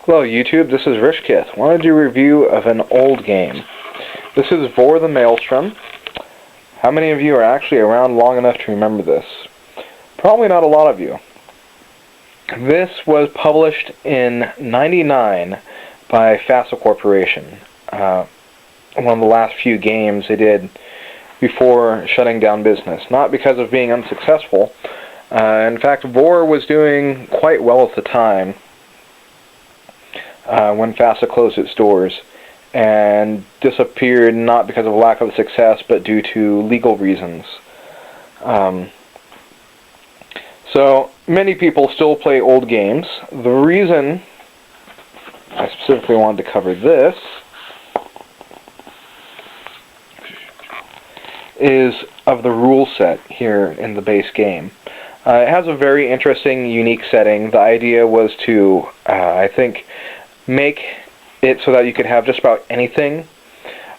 Hello YouTube, this is Rishkith. Wanted to do a review of an old game. This is Vor the Maelstrom. How many of you are actually around long enough to remember this? Probably not a lot of you. This was published in '99 by FASA Corporation. One of the last few games they did before shutting down business. Not because of being unsuccessful. In fact, Vor was doing quite well at the time. When FASA closed its doors and disappeared not because of lack of success but due to legal reasons. So many people still play old games. The reason I specifically wanted to cover this is of the rule set here in the base game. It has a very interesting, unique setting. The idea was to, I think, make it so that you could have just about anything.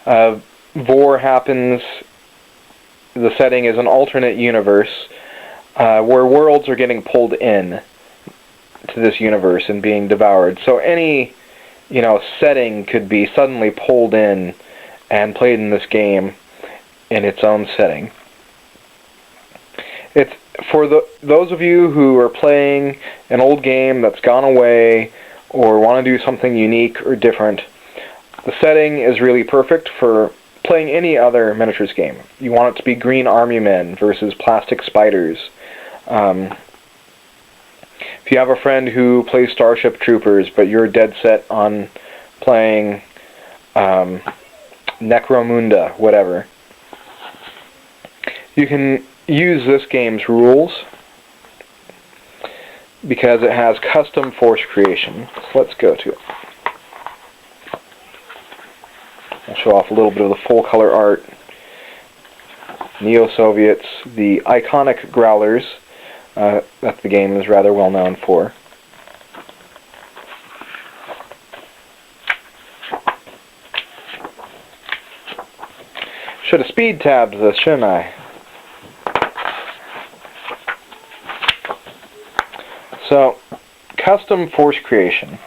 Vor happens, the setting is an alternate universe where worlds are getting pulled in to this universe and being devoured. So any, setting could be suddenly pulled in and played in this game in its own setting. It's for those of you who are playing an old game that's gone away or want to do something unique or different. The setting is really perfect for playing any other miniatures game. You want it to be green army men versus plastic spiders. If you have a friend who plays Starship Troopers but you're dead set on playing Necromunda, whatever, you can use this game's rules because it has custom force creation. So let's go to it. I'll show off a little bit of the full color art. Neo-Soviets, the iconic growlers that the game is rather well known for. Should have speed tabbed this, shouldn't I? So, custom force creation.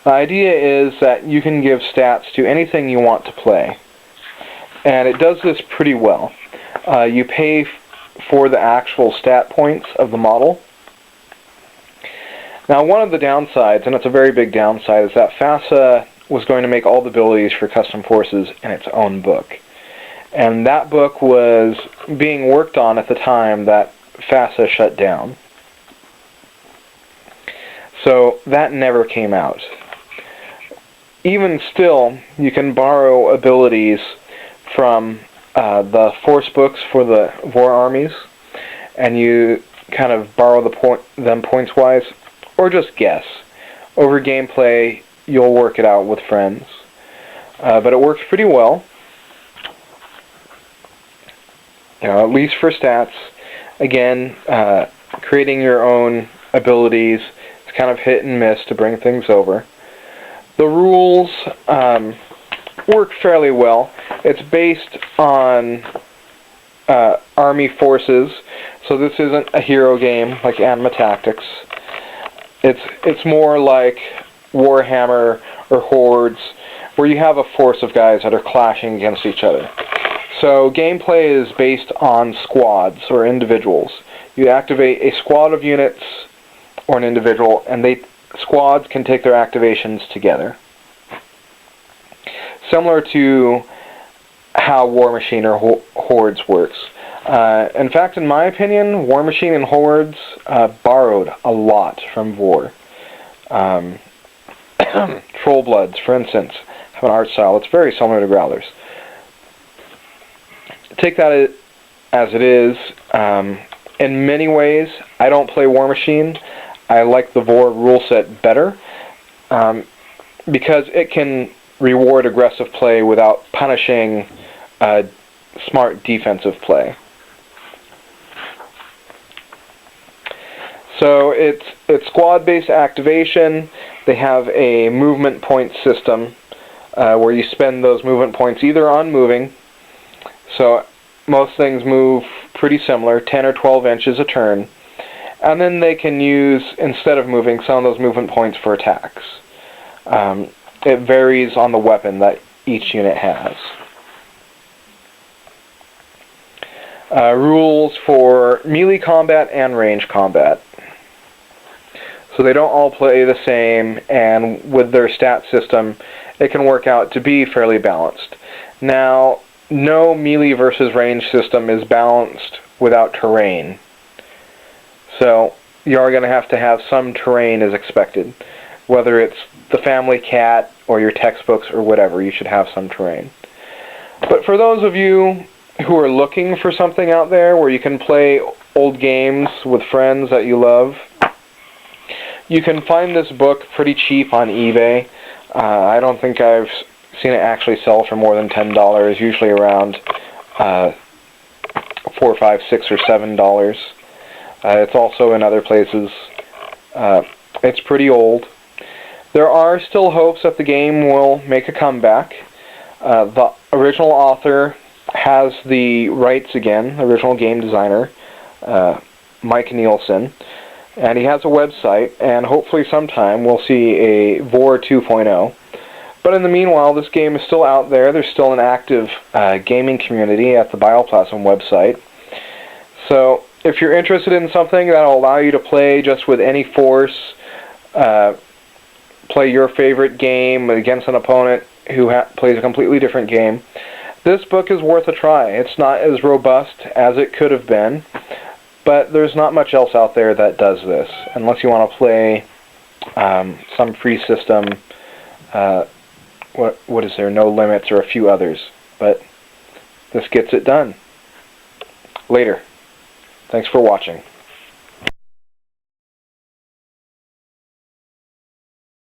The idea is that you can give stats to anything you want to play. And it does this pretty well. You pay for the actual stat points of the model. Now, one of the downsides, and it's a very big downside, is that FASA was going to make all the abilities for custom forces in its own book. And that book was being worked on at the time that FASA shut down. So that never came out. Even still, you can borrow abilities from the force books for the Vor armies, and you kind of borrow them points-wise, or just guess. Over gameplay, you'll work it out with friends. But it works pretty well, at least for stats. Again, creating your own abilities, it's kind of hit and miss to bring things over. The rules work fairly well. It's based on army forces, so this isn't a hero game like Anima Tactics. It's more like Warhammer or Hordes, where you have a force of guys that are clashing against each other. So gameplay is based on squads or individuals. You activate a squad of units or an individual, and squads can take their activations together. Similar to how War Machine or Hordes works. In fact, in my opinion, War Machine and Hordes borrowed a lot from Vor. Trollbloods, for instance, have an art style that's very similar to Growlers. Take that as it is. In many ways, I don't play War Machine. I like the Vor rule set better because it can reward aggressive play without punishing smart defensive play. So it's squad-based activation. They have a movement point system where you spend those movement points either on moving. So most things move pretty similar, 10 or 12 inches a turn. And then they can use, instead of moving, some of those movement points for attacks. It varies on the weapon that each unit has. Rules for melee combat and range combat. So they don't all play the same, and with their stat system, it can work out to be fairly balanced. Now, no melee versus range system is balanced without terrain. So you are going to have some terrain as expected. Whether it's the family cat or your textbooks or whatever, you should have some terrain. But for those of you who are looking for something out there where you can play old games with friends that you love, you can find this book pretty cheap on eBay. I don't think I've seen it actually sell for more than $10, usually around $4, $5, $6, or $7. It's also in other places. It's pretty old. There are still hopes that the game will make a comeback. The original author has the rights again, the original game designer, Mike Nielsen, and he has a website, and hopefully sometime we'll see a Vor 2.0. But in the meanwhile, this game is still out there. There's still an active gaming community at the Bioplasm website. So if you're interested in something that'll allow you to play just with any force, play your favorite game against an opponent who plays a completely different game, this book is worth a try. It's not as robust as it could have been, but there's not much else out there that does this, unless you want to play some free system, what is there, No Limits, or a few others. But this gets it done. Later. Thanks for watching.